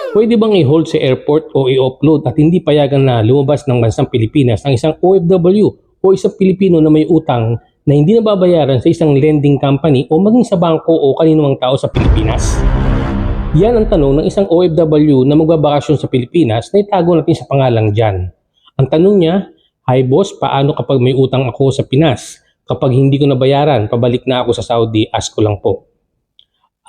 Pwede bang i-hold sa airport o i-offload at hindi payagan na lumabas ng bansang Pilipinas ang isang OFW o isang Pilipino na may utang na hindi nababayaran sa isang lending company o maging sa bangko o kaninumang tao sa Pilipinas? Yan ang tanong ng isang OFW na magbabakasyon sa Pilipinas na itago natin sa pangalang Jan. Ang tanong niya, "Hi boss, paano kapag may utang ako sa Pinas? Kapag hindi ko nabayaran, pabalik na ako sa Saudi, ask ko lang po."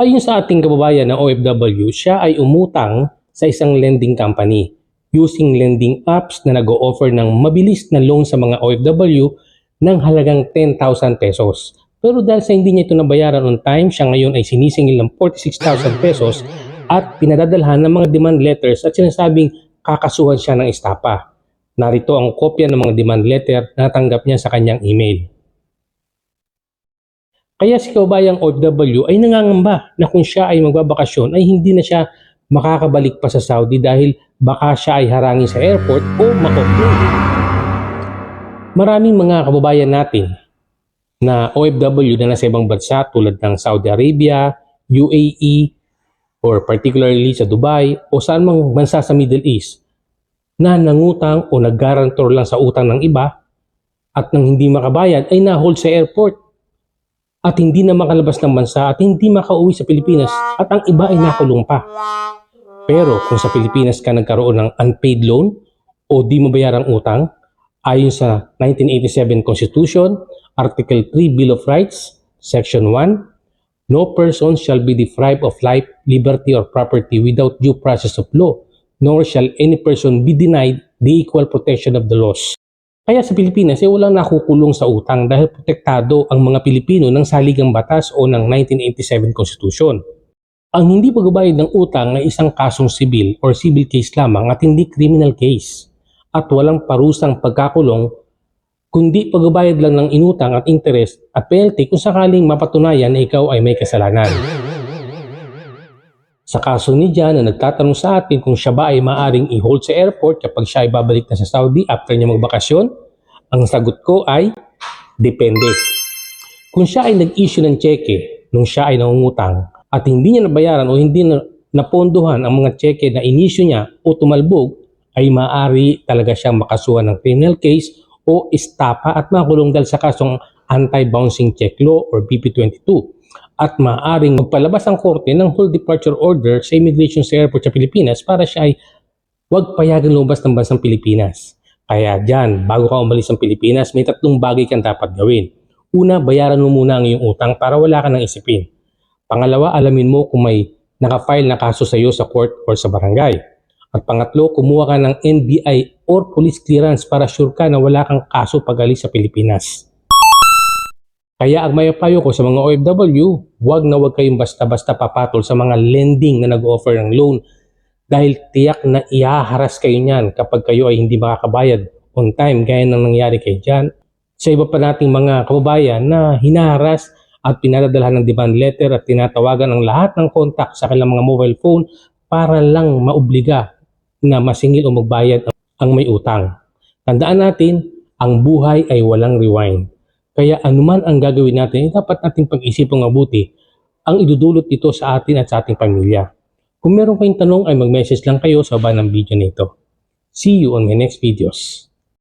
Ayon sa ating kababayan na OFW, siya ay umutang sa isang lending company using lending apps na nag-o-offer ng mabilis na loan sa mga OFW ng halagang 10,000 pesos. Pero dahil sa hindi niya ito nabayaran on time, siya ngayon ay sinisingil ng 46,000 pesos at pinadadalhan ng mga demand letters at sinasabing kakasuhan siya ng estapa. Narito ang kopya ng mga demand letter na natanggap niya sa kanyang email. Kaya si kababayang OFW ay nangangamba na kung siya ay magbabakasyon ay hindi na siya makakabalik pa sa Saudi dahil baka siya ay harangin sa airport o ma-offload. Maraming mga kababayan natin na OFW na nasa ibang bansa tulad ng Saudi Arabia, UAE, or particularly sa Dubai o saan mang bansa sa Middle East na nangutang o nag-guarantor lang sa utang ng iba at nang hindi makabayad ay na-hold sa airport at hindi na makalabas ng bansa at hindi makauwi sa Pilipinas at ang iba ay nakulong pa. Pero kung sa Pilipinas ka nagkaroon ng unpaid loan o di mabayarang utang, ayon sa 1987 Constitution, Article 3 Bill of Rights, Section 1, no person shall be deprived of life, liberty, or property without due process of law, nor shall any person be denied the equal protection of the laws. Kaya sa Pilipinas ay walang nakukulong sa utang dahil protektado ang mga Pilipino ng saligang batas o ng 1987 Constitution. Ang hindi pagbabayad ng utang ay isang kasong sibil or civil case lamang at hindi criminal case at walang parusang pagkakulong kundi pagbabayad lang ng inutang at interest at penalty kung sakaling mapatunayan na ikaw ay may kasalanan. Sa kaso ni Jan na nagtatanong sa atin kung siya ba ay maaring i-hold sa airport kapag siya ay babalik na sa Saudi after niya magbakasyon, ang sagot ko ay depende. Kung siya ay nag-issue ng cheque nung siya ay nangungutang at hindi niya nabayaran o hindi napondohan ang mga cheque na in-issue niya o tumalbog, ay maaari talaga siyang makasuhan ng criminal case o estapa at makulong dahil sa kasong Anti-Bouncing Check Law or BP22. At maaaring magpalabas ang korte ng whole departure order sa immigration sa airport sa Pilipinas para siya ay huwag payagan lumabas ng bansang Pilipinas. Kaya dyan, bago ka umalis ng Pilipinas, may 3 bagay kang dapat gawin. Una, bayaran mo muna ang iyong utang para wala ka nang isipin. Pangalawa, alamin mo kung may nakafile na kaso sa iyo sa court or sa barangay. At pangatlo, kumuha ka ng NBI or police clearance para sure ka na wala kang kaso pag alis sa Pilipinas. Kaya ang mayapayo ko sa mga OFW, huwag kayong basta-basta papatol sa mga lending na nag-offer ng loan dahil tiyak na ihaharas kayo niyan kapag kayo ay hindi makakabayad on time gaya ng nangyari kay Jan. Sa iba pa nating mga kababayan na hinaharas at pinadadalhan ng demand letter at tinatawagan ang lahat ng contact sa kanilang mga mobile phone para lang maobliga na masingil o magbayad ang may utang. Tandaan natin, ang buhay ay walang rewind. Kaya anuman ang gagawin natin, dapat nating pag-isipang mabuti ang idudulot ito sa atin at sa ating pamilya. Kung meron kayong tanong ay mag-message lang kayo sa baba ng video nito. See you on my next videos.